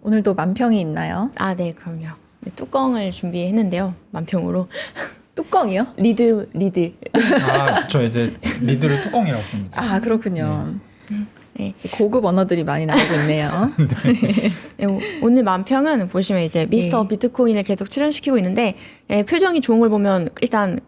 오늘도 만평이 있나요? 아, 네, 그럼요. 네, 뚜껑을 준비했는데요. 만평으로. 뚜껑이요? 리드. 아, 그렇죠. 이제 리드를 뚜껑이라고 부릅니다. 아, 그렇군요. 네. 고급 언어들이 많이 나오고 있네요. 네, 오늘 만평은 보시면 이제 미스터 네. 비트코인을 계속 출연시키고 있는데, 표정이 좋은 걸 보면 일단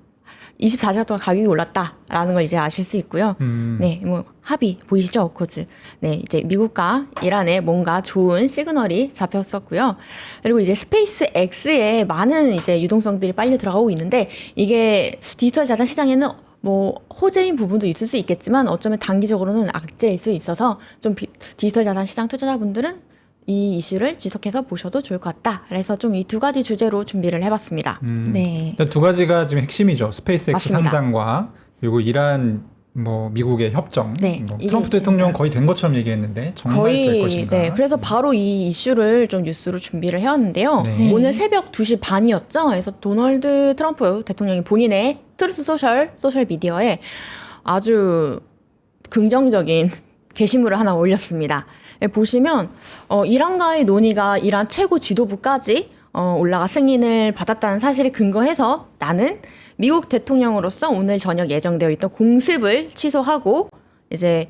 24시간 동안 가격이 올랐다라는 걸 이제 아실 수 있고요. 네, 뭐 합의 보이시죠? 코드. 네, 이제 미국과 이란에 뭔가 좋은 시그널이 잡혔었고요. 그리고 이제 스페이스 X에 많은 이제 유동성들이 빨려 들어가고 있는데, 이게 디지털 자산 시장에는 뭐 호재인 부분도 있을 수 있겠지만 어쩌면 단기적으로는 악재일 수 있어서 좀 디지털 자산 시장 투자자분들은 이 이슈를 지속해서 보셔도 좋을 것 같다. 그래서 좀 이 두 가지 주제로 준비를 해봤습니다. 네. 일단 두 가지가 지금 핵심이죠. 스페이스X 맞습니다. 상장과 그리고 이란 뭐 미국의 협정. 네, 뭐 이게 트럼프 있습니다. 대통령 거의 된 것처럼 얘기했는데 정말 될 것인가. 네, 그래서 바로 이 이슈를 좀 뉴스로 준비를 해왔는데요. 네. 오늘 새벽 2시 반이었죠. 그래서 도널드 트럼프 대통령이 본인의 트루스 소셜 미디어에 아주 긍정적인 게시물을 하나 올렸습니다. 보시면 이란과의 논의가 이란 최고 지도부까지 올라가 승인을 받았다는 사실에 근거해서 나는 미국 대통령으로서 오늘 저녁 예정되어 있던 공습을 취소하고 이제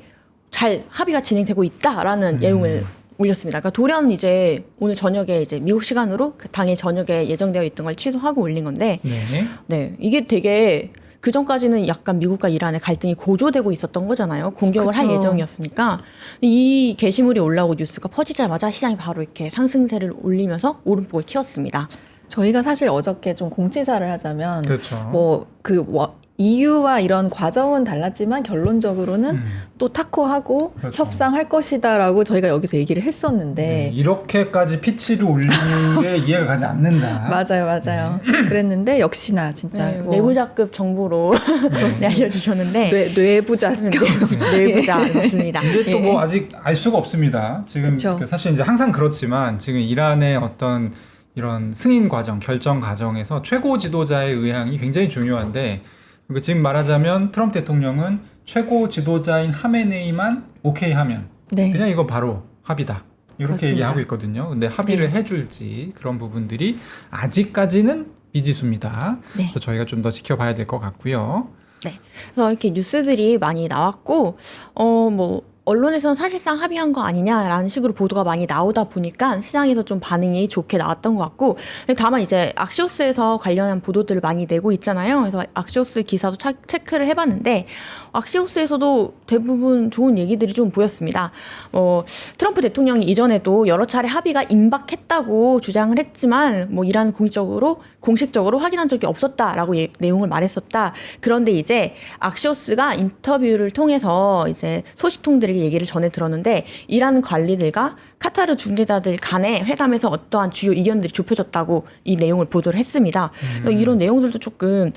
잘 합의가 진행되고 있다라는 내용을 올렸습니다. 그러니까 돌연 이제 오늘 저녁에 이제 미국 시간으로 그 당일 저녁에 예정되어 있던 걸 취소하고 올린 건데, 네. 네, 이게 되게 그 전까지는 약간 미국과 이란의 갈등이 고조되고 있었던 거잖아요. 공격을 할 그쵸. 예정이었으니까. 이 게시물이 올라오고 뉴스가 퍼지자마자 시장이 바로 이렇게 상승세를 올리면서 오름폭을 튀었습니다. 저희가 사실 어저께 좀 공지사를 하자면 그렇죠. 뭐 EU와 이런 과정은 달랐지만 결론적으로는 또 타코하고 그렇죠. 협상할 것이다라고 저희가 여기서 얘기를 네, 했었는데 이렇게까지 피치를 올리는 게 이해가 가지 않는다. 맞아요. 그랬는데 역시나 진짜 네, 뭐 내부자급 정보로 네, 알려주셨는데 뇌부자 내부자 맞습니다. 근데 또 뭐 아직 알 수가 없습니다. 지금 그쵸. 사실 이제 항상 그렇지만 지금 이란의 어떤 이런 승인 과정, 결정 과정에서 최고 지도자의 의향이 굉장히 중요한데, 그러니까 지금 말하자면 트럼프 대통령은 최고 지도자인 하메네이만 오케이 하면 네. 그냥 이거 바로 합의다. 이렇게 그렇습니다. 얘기하고 있거든요. 근데 합의를 해줄지 그런 부분들이 아직까지는 미지수입니다. 네. 그래서 저희가 좀 더 지켜봐야 될 것 같고요. 네. 그래서 이렇게 뉴스들이 많이 나왔고, 뭐, 언론에서는 사실상 합의한 거 아니냐라는 식으로 보도가 많이 나오다 보니까 시장에서 좀 반응이 좋게 나왔던 것 같고, 다만 이제 악시오스에서 관련한 보도들을 많이 내고 있잖아요. 그래서 악시오스 기사도 체크를 해봤는데, 악시오스에서도 대부분 좋은 얘기들이 좀 보였습니다. 트럼프 대통령이 이전에도 여러 차례 합의가 임박했다고 주장을 했지만, 뭐 이란 공식적으로 확인한 적이 없었다라고 내용을 말했었다. 그런데 이제 악시오스가 인터뷰를 통해서 이제 소식통들에게 얘기를 전해 들었는데, 이란 관리들과 카타르 중재자들 간의 회담에서 어떠한 주요 이견들이 좁혀졌다고 이 내용을 보도를 했습니다. 이런 내용들도 조금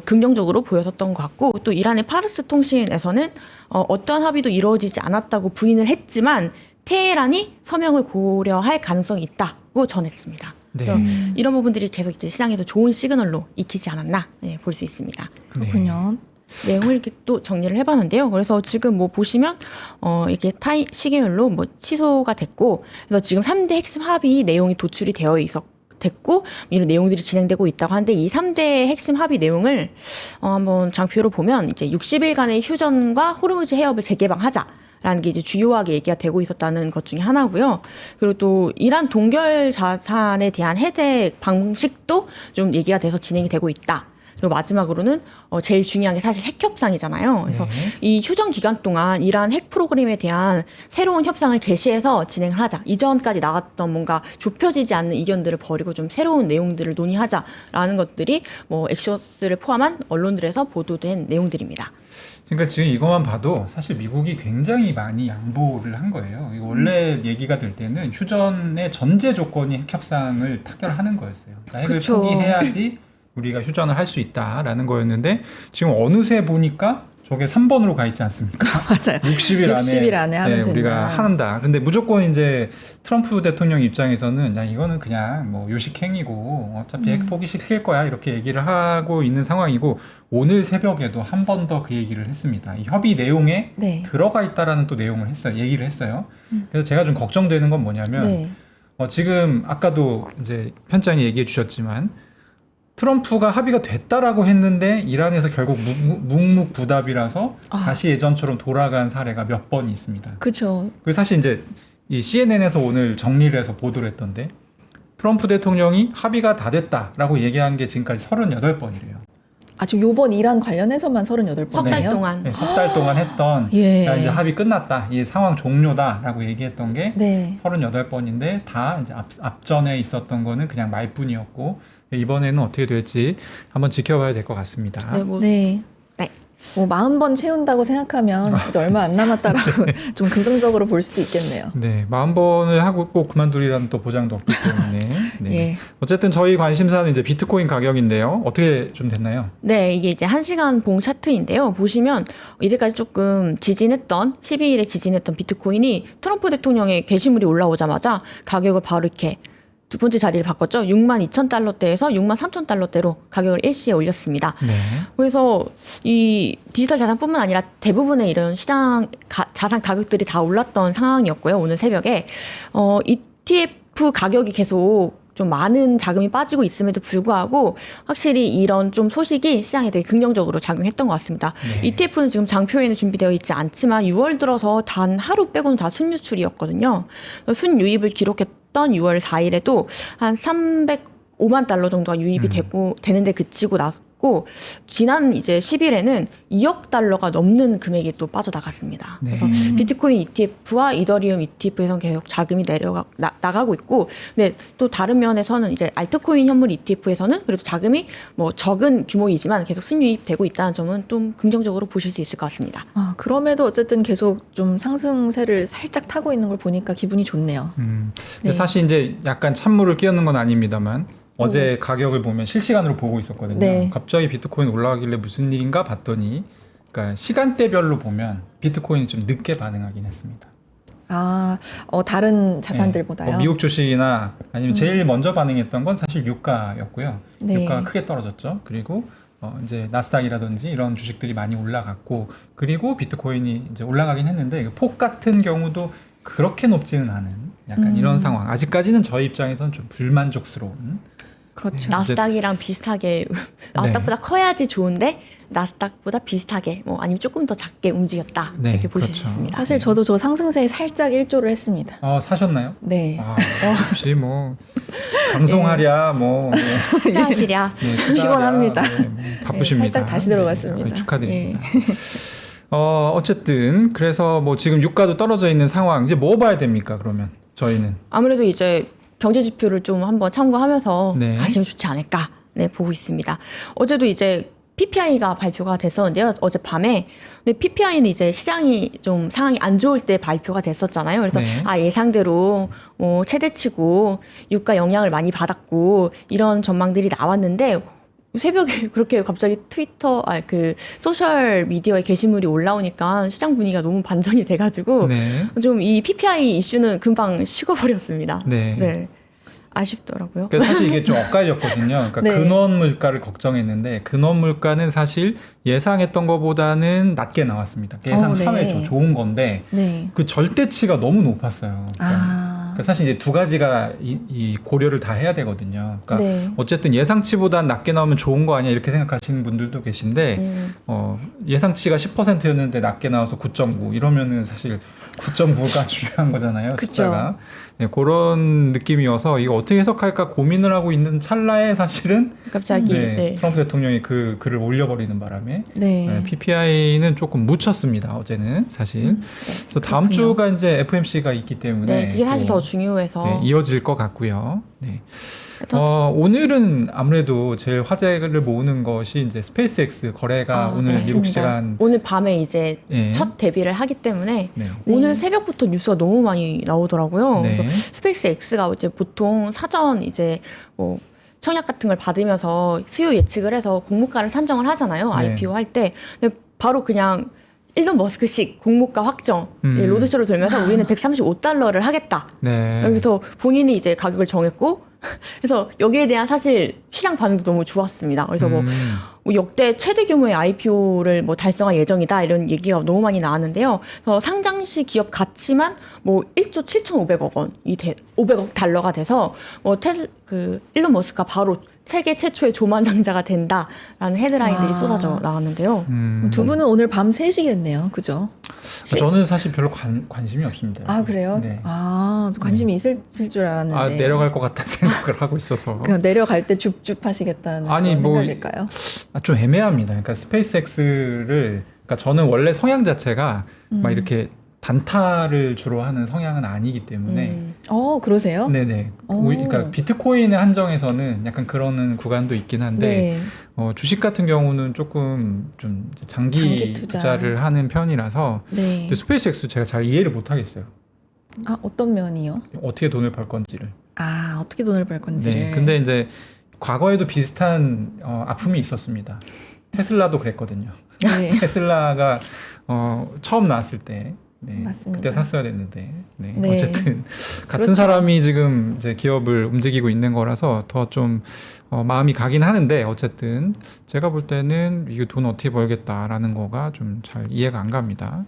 긍정적으로 보였었던 것 같고, 또 이란의 파르스 통신에서는 어떠한 합의도 이루어지지 않았다고 부인을 했지만 테헤란이 서명을 고려할 가능성이 있다고 전했습니다. 네. 그래서 이런 부분들이 계속 이제 시장에서 좋은 시그널로 익히지 않았나 볼 수 있습니다. 그렇군요. 내용을 이렇게 또 정리를 해봤는데요. 그래서 지금 뭐 보시면 이게 시기별로 뭐 취소가 됐고, 그래서 지금 3대 핵심 합의 내용이 도출이 됐고 이런 내용들이 진행되고 있다고 하는데, 이 3대 핵심 합의 내용을 한번 장표로 보면 이제 60일간의 휴전과 호르무즈 해협을 재개방하자라는 게 이제 주요하게 얘기가 되고 있었다는 것 중에 하나고요. 그리고 또 이란 동결 자산에 대한 해제 방식도 좀 얘기가 돼서 진행이 되고 있다. 그리고 마지막으로는 제일 중요한 게 사실 핵 협상이잖아요. 그래서 이 휴전 기간 동안 이란 핵 프로그램에 대한 새로운 협상을 개시해서 진행을 하자. 이전까지 나왔던 뭔가 좁혀지지 않는 이견들을 버리고 좀 새로운 내용들을 논의하자라는 것들이 뭐 엑시오스를 포함한 언론들에서 보도된 내용들입니다. 그러니까 지금 이것만 봐도 사실 미국이 굉장히 많이 양보를 한 거예요. 이거 원래 얘기가 될 때는 휴전의 전제 조건이 핵 협상을 타결하는 거였어요. 그러니까 핵을 그쵸. 포기해야지 우리가 휴전을 할 수 있다라는 거였는데, 지금 어느새 보니까 저게 3번으로 가 있지 않습니까? 맞아요. 60일 안에 하면 된다. 우리가 한다. 근데 무조건 이제 트럼프 대통령 입장에서는 야, 이거는 그냥 뭐 요식행위고 어차피 핵 포기시킬 거야 이렇게 얘기를 하고 있는 상황이고, 오늘 새벽에도 한 번 더 그 얘기를 했습니다. 이 협의 내용에 네. 들어가 있다라는 또 내용을 얘기를 했어요. 그래서 제가 좀 걱정되는 건 뭐냐면 네. 지금 아까도 이제 편장이 얘기해 주셨지만 트럼프가 합의가 됐다라고 했는데 이란에서 결국 묵묵부답이라서 다시 예전처럼 돌아간 사례가 몇 번 있습니다. 그렇죠. 그리고 사실 이제 이 CNN에서 오늘 정리를 해서 보도를 했던데 트럼프 대통령이 합의가 다 됐다라고 얘기한 게 지금까지 38번이래요. 지금 요번 이란 관련해서만 38번이에요? 석 달 동안. 네, 석 달 동안 했던 예. 야, 이제 합의 끝났다. 이 상황 종료다라고 얘기했던 게 네. 38번인데 다 이제 앞전에 있었던 거는 그냥 말뿐이었고 이번에는 어떻게 될지 한번 지켜봐야 될 것 같습니다. 네, 뭐 네. 네. 뭐 40번 채운다고 생각하면 이제 얼마 안 남았다라고 좀 긍정적으로 볼 수도 있겠네요. 네, 40번을 하고 꼭 그만두리라는 또 보장도 없기 때문에. 네. 예. 어쨌든 저희 관심사는 이제 비트코인 가격인데요. 어떻게 좀 됐나요? 네, 이게 이제 1시간 봉 차트인데요. 보시면 이제까지 조금 지진했던 12일에 지진했던 비트코인이 트럼프 대통령의 게시물이 올라오자마자 가격을 바로 이렇게 두 번째 자리를 바꿨죠. 62,000달러대에서 63,000달러대로 가격을 일시에 올렸습니다. 네. 그래서 이 디지털 자산뿐만 아니라 대부분의 이런 시장 자산 가격들이 다 올랐던 상황이었고요. 오늘 새벽에 ETF 가격이 계속 좀 많은 자금이 빠지고 있음에도 불구하고 확실히 이런 좀 소식이 시장에 되게 긍정적으로 작용했던 것 같습니다. 네. ETF는 지금 장표에는 준비되어 있지 않지만 6월 들어서 단 하루 빼고는 다 순유출이었거든요. 순유입을 기록했던 6월 4일에도 한 305만 달러 정도가 유입이 되는데 그치고 났고 지난 이제 10일에는 2억 달러가 넘는 금액이 또 빠져나갔습니다. 네. 그래서 비트코인 ETF와 이더리움 ETF에서는 계속 자금이 나가고 있고, 근데 또 다른 면에서는 이제 알트코인 현물 ETF에서는 그래도 자금이 뭐 적은 규모이지만 계속 순유입되고 있다는 점은 좀 긍정적으로 보실 수 있을 것 같습니다. 그럼에도 어쨌든 계속 좀 상승세를 살짝 타고 있는 걸 보니까 기분이 좋네요. 근데 네. 사실 이제 약간 찬물을 끼얹는 건 아닙니다만 어제 가격을 보면 실시간으로 보고 있었거든요. 네. 갑자기 비트코인 올라가길래 무슨 일인가 봤더니 그러니까 시간대별로 보면 비트코인이 좀 늦게 반응하긴 했습니다. 다른 자산들보다요. 네. 미국 주식이나 아니면 제일 먼저 반응했던 건 사실 유가였고요. 네. 유가가 크게 떨어졌죠. 그리고 이제 나스닥이라든지 이런 주식들이 많이 올라갔고 그리고 비트코인이 이제 올라가긴 했는데 폭 같은 경우도 그렇게 높지는 않은 약간 이런 상황. 아직까지는 저희 입장에서는 좀 불만족스러운. 그렇죠. 나스닥이랑 비슷하게 나스닥보다 커야지 좋은데 나스닥보다 비슷하게 뭐 아니면 조금 더 작게 움직였다 네, 이렇게 보실 그렇죠. 수 있습니다. 사실 저도 저 상승세에 살짝 일조를 했습니다. 사셨나요? 네. 역시 뭐 방송하랴 뭐 투자하시랴. 네, 투자하랴, 피곤합니다. 뭐 바쁘십니다. 살짝 다시 들어갔습니다. 네, 축하드립니다. 어쨌든 그래서 뭐 지금 유가도 떨어져 있는 상황 이제 뭐 봐야 됩니까? 그러면 저희는 아무래도 이제 경제 지표를 좀 한번 참고하면서 네. 가시면 좋지 않을까 보고 있습니다. 어제도 이제 PPI가 발표가 됐었는데요. 어젯밤에. 근데 PPI는 이제 시장이 좀 상황이 안 좋을 때 발표가 됐었잖아요. 그래서 네. 예상대로 최대치고 유가 영향을 많이 받았고 이런 전망들이 나왔는데 새벽에 그렇게 갑자기 트위터 그 소셜 미디어에 게시물이 올라오니까 시장 분위기가 너무 반전이 돼가지고 네. 좀 이 PPI 이슈는 금방 식어버렸습니다. 네. 아쉽더라고요. 그래서 사실 이게 좀 엇갈렸거든요. 그러니까 네. 근원 물가를 걱정했는데 근원 물가는 사실 예상했던 것보다는 낮게 나왔습니다. 예상함에 네. 좋은 건데 네. 그 절대치가 너무 높았어요. 그러니까 사실 이제 두 가지가 이 고려를 다 해야 되거든요. 그러니까 네. 어쨌든 예상치보다 낮게 나오면 좋은 거 아니야 이렇게 생각하시는 분들도 계신데 예상치가 10%였는데 낮게 나와서 9.9 이러면은 사실 9.9가 중요한 거잖아요. 그쵸. 숫자가. 네, 그런 느낌이어서 이거 어떻게 해석할까 고민을 하고 있는 찰나에 사실은 갑자기 트럼프 대통령이 그 글을 올려버리는 바람에 네. PPI는 조금 묻혔습니다. 어제는 사실. 그래서 다음 그렇군요. 주가 이제 FOMC가 있기 때문에 그게 사실 또, 더 중요해서 네, 이어질 것 같고요. 네. 그래서 오늘은 아무래도 제일 화제를 모으는 것이 이제 스페이스X 거래가 오늘 맞습니다. 미국 시간 오늘 밤에 이제 예. 첫 데뷔를 하기 때문에 네. 오늘 새벽부터 뉴스가 너무 많이 나오더라고요. 네. 그래서 스페이스X가 이제 보통 사전 이제 뭐 청약 같은 걸 받으면서 수요 예측을 해서 공모가를 산정을 하잖아요. 네. IPO 할 때. 근데 바로 그냥 일론 머스크식 공모가 확정 로드쇼를 돌면서 우리는 135달러를 하겠다. 네. 그래서 본인이 이제 가격을 정했고 그래서 여기에 대한 사실 시장 반응도 너무 좋았습니다. 그래서 뭐 뭐 역대 최대 규모의 IPO를 뭐 달성할 예정이다 이런 얘기가 너무 많이 나왔는데요. 그래서 상장시 기업 가치만 뭐 1조 7,500억 원이 500억 달러가 돼서 뭐 일론 머스크가 바로 세계 최초의 조만장자가 된다라는 헤드라인들이 와. 쏟아져 나왔는데요. 두 분은 오늘 밤 새시겠네요. 그죠? 저는 사실 별로 관심이 없습니다. 아, 그래요? 네. 아, 관심이 있을 줄 알았는데. 아, 내려갈 것 같다는 생각을 하고 있어서. 그냥 내려갈 때 줍줍 하시겠다는 아니, 그런 뭐, 생각일까요? 좀 애매합니다. 그러니까 스페이스X를, 그러니까 저는 원래 성향 자체가 막 이렇게 단타를 주로 하는 성향은 아니기 때문에. 그러세요? 네네. 오. 그러니까 비트코인에 한정해서는 약간 그러는 구간도 있긴 한데, 네. 주식 같은 경우는 조금 좀 장기 장기 투자. 투자를 하는 편이라서, 네. 근데 스페이스X 제가 잘 이해를 못 하겠어요. 아, 어떤 면이요? 어떻게 돈을 벌 건지를. 아, 어떻게 돈을 벌 건지를. 네. 근데 이제 과거에도 비슷한 아픔이 있었습니다. 테슬라도 그랬거든요. 네. 테슬라가 처음 나왔을 때. 네, 맞습니다. 그때 샀어야 됐는데. 네, 네. 어쨌든 같은 그렇죠. 사람이 지금 이제 기업을 움직이고 있는 거라서 더 좀 마음이 가긴 하는데, 어쨌든 제가 볼 때는 이거 돈 어떻게 벌겠다라는 거가 좀 잘 이해가 안 갑니다.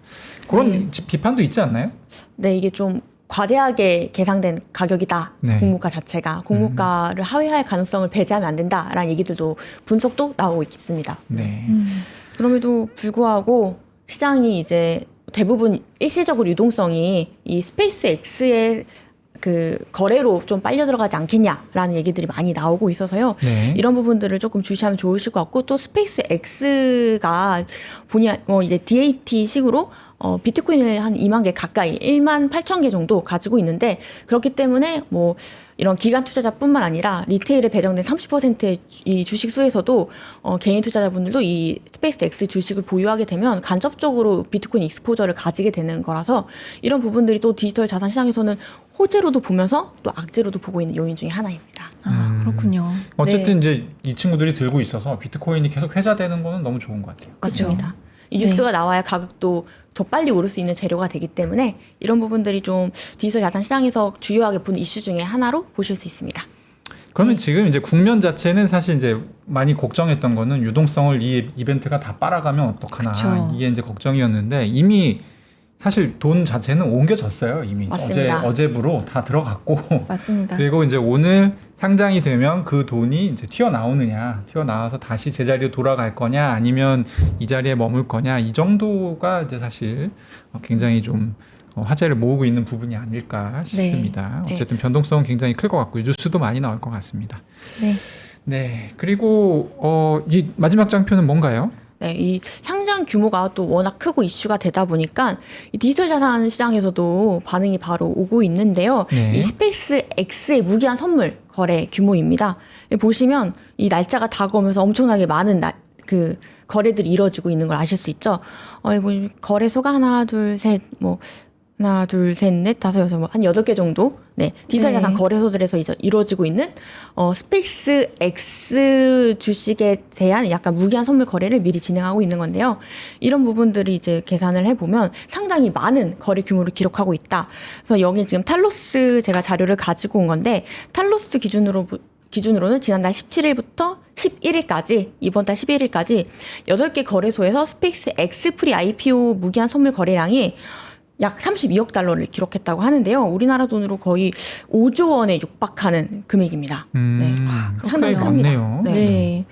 그런 비판도 있지 않나요? 네, 이게 좀 과대하게 계상된 가격이다. 네. 공모가 자체가 공모가를 하회할 가능성을 배제하면 안 된다라는 얘기들도 분석도 나오고 있습니다. 네. 그럼에도 불구하고 시장이 이제 대부분 일시적으로 유동성이 이 스페이스X의 그 거래로 좀 빨려 들어가지 않겠냐라는 얘기들이 많이 나오고 있어서요. 네. 이런 부분들을 조금 주시하면 좋으실 것 같고, 또 스페이스X가 이제 DAT 식으로 비트코인을 한 2만 개 가까이 1만 8천 개 정도 가지고 있는데, 그렇기 때문에 뭐 이런 기관 투자자뿐만 아니라 리테일에 배정된 30%의 이 주식 수에서도 개인 투자자분들도 이 스페이스X 주식을 보유하게 되면 간접적으로 비트코인 익스포저를 가지게 되는 거라서, 이런 부분들이 또 디지털 자산 시장에서는 호재로도 보면서 또 악재로도 보고 있는 요인 중에 하나입니다. 아, 그렇군요. 어쨌든 네. 이제 이 친구들이 들고 있어서 비트코인이 계속 회자되는 거는 너무 좋은 것 같아요. 맞습니다. 이 네. 뉴스가 나와야 가격도 더 빨리 오를 수 있는 재료가 되기 때문에 이런 부분들이 좀 디지털 자산 시장에서 주요하게 본 이슈 중에 하나로 보실 수 있습니다. 그러면 지금 이제 국면 자체는 사실 이제 많이 걱정했던 거는 유동성을 이 이벤트가 다 빨아가면 어떡하나, 그쵸. 이게 이제 걱정이었는데, 이미 사실 돈 자체는 옮겨졌어요. 이미 맞습니다. 어제부로 다 들어갔고 맞습니다. 그리고 이제 오늘 상장이 되면 그 돈이 이제 튀어나와서 다시 제자리로 돌아갈 거냐, 아니면 이 자리에 머물 거냐, 이 정도가 이제 사실 굉장히 좀 화제를 모으고 있는 부분이 아닐까 싶습니다. 네. 어쨌든 변동성은 굉장히 클 것 같고 뉴스도 많이 나올 것 같습니다. 네. 네, 그리고 이 마지막 장표는 뭔가요? 네, 이 상장 규모가 또 워낙 크고 이슈가 되다 보니까 이 디지털 자산 시장에서도 반응이 바로 오고 있는데요. 네. 이 스페이스 X의 무기한 선물 거래 규모입니다. 보시면 이 날짜가 다가오면서 엄청나게 많은 그 거래들이 이루어지고 있는 걸 아실 수 있죠. 뭐 거래소가 하나, 둘, 셋, 넷, 다섯, 여섯, 한 8개 정도, 네, 디지털 자산 네. 거래소들에서 이제 이루어지고 있는, 스페이스 X 주식에 대한 약간 무기한 선물 거래를 미리 진행하고 있는 건데요. 이런 부분들이 이제 계산을 해보면 상당히 많은 거래 규모를 기록하고 있다. 그래서 여기 지금 탈로스 제가 자료를 가지고 온 건데, 탈로스 기준으로는 지난달 17일부터 11일까지, 이번 달 11일까지 8개 거래소에서 스페이스 X 프리 IPO 무기한 선물 거래량이 약 32억 달러를 기록했다고 하는데요. 우리나라 돈으로 거의 5조 원에 육박하는 금액입니다. 네. 상당히 그렇게 큽니다. 많네요. 네. 네.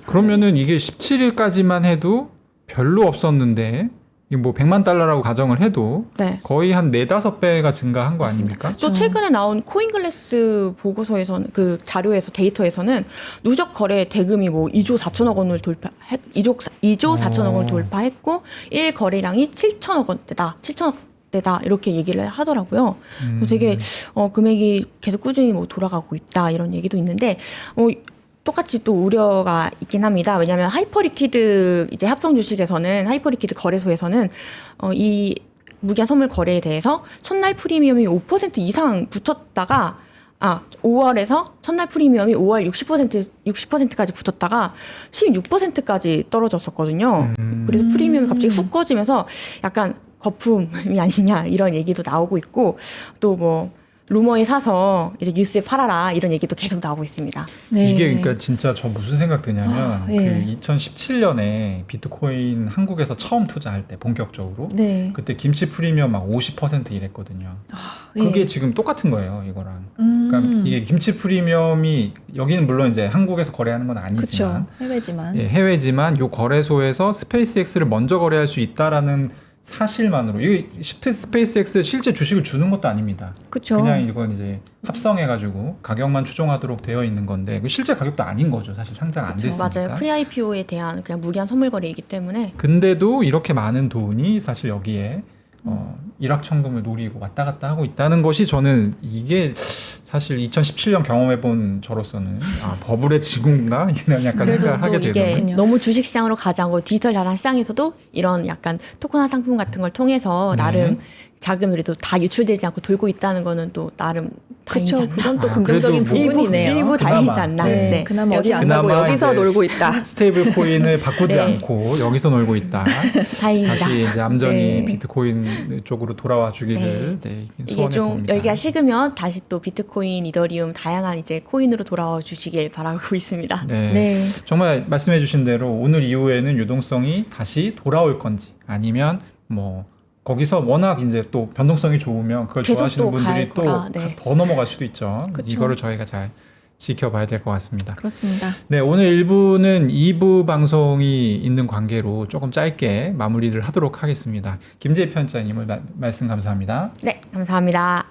그러면은 이게 17일까지만 해도 별로 없었는데, 이게 뭐 100만 달러라고 가정을 해도 네. 거의 한 4-5배가 증가한 거 아닙니까? 또 최근에 나온 코인글래스 보고서에서는, 그 자료에서, 데이터에서는 누적 거래 대금이 뭐 2조 4천억 원을 2조 4천억 원을 돌파했고 1 거래량이 7천억 원대다 이렇게 얘기를 하더라고요. 되게 금액이 계속 꾸준히 뭐 돌아가고 있다 이런 얘기도 있는데, 똑같이 또 우려가 있긴 합니다. 왜냐하면 하이퍼리퀴드 이제 합성 주식에서는, 하이퍼리퀴드 거래소에서는 이 무기한 선물 거래에 대해서 첫날 프리미엄이 5% 이상 붙었다가 5월에서 첫날 프리미엄이 5월 60%까지 붙었다가 16%까지 떨어졌었거든요. 그래서 프리미엄이 갑자기 훅 꺼지면서 약간 거품이 아니냐 이런 얘기도 나오고 있고, 또 뭐 루머에 사서 이제 뉴스에 팔아라 이런 얘기도 계속 나오고 있습니다. 네. 이게 그러니까 진짜 저 무슨 생각 드냐면 예. 그 2017년에 비트코인 한국에서 처음 투자할 때 본격적으로 네. 그때 김치 프리미엄 막 50% 이랬거든요. 그게 예. 지금 똑같은 거예요, 이거랑. 그러니까 이게 김치 프리미엄이 여기는 물론 이제 한국에서 거래하는 건 아니지만 그렇죠. 해외지만. 예, 해외지만 요 거래소에서 스페이스X를 먼저 거래할 수 있다라는 사실만으로 이게 스페이스X 실제 주식을 주는 것도 아닙니다. 그렇죠. 그냥 이건 이제 합성해가지고 가격만 추종하도록 되어 있는 건데 실제 가격도 아닌 거죠. 사실 상장 안 됐으니까. 맞아요. 프리-IPO에 대한 그냥 무리한 선물 거래이기 때문에 근데도 이렇게 많은 돈이 사실 여기에 일확천금을 노리고 왔다 갔다 하고 있다는 것이 저는 이게 사실 2017년 경험해본 저로서는 버블의 지구인가 이런 약간 그래도 생각을 하게 또 이게 되거든요. 너무 주식시장으로 가지 않고 디지털 자산 시장에서도 이런 약간 토큰화 상품 같은 걸 통해서 네. 나름 자금이 그래도 다 유출되지 않고 돌고 있다는 거는 또 나름 다행이지 그렇죠. 않나. 그건 또 아, 긍정적인 그래도 뭐 부분이네요. 일부 그나마. 다행이지 않나. 네. 네. 그나마 어디 안 그나마 가고 여기서 이제 놀고 있다. 스테이블 코인을 바꾸지 네. 않고 여기서 놀고 있다. 다행입니다. 다시 이제 암전이 네. 비트코인 쪽으로 돌아와 주기를 네. 이게 소원해 좀 봅니다. 열기가 식으면 다시 또 비트코인, 이더리움 다양한 이제 코인으로 돌아와 주시길 바라고 있습니다. 네. 네. 정말 말씀해주신 대로 오늘 이후에는 유동성이 다시 돌아올 건지 아니면 뭐 거기서 워낙 이제 또 변동성이 좋으면 그걸 계속 좋아하시는 또 분들이 갈 또 거라, 네. 더 넘어갈 수도 있죠. 그쵸. 이거를 저희가 잘 지켜봐야 될 것 같습니다. 그렇습니다. 네, 오늘 1부는 2부 방송이 있는 관계로 조금 짧게 마무리를 하도록 하겠습니다. 김재희 편집장님을 말씀 감사합니다. 네, 감사합니다.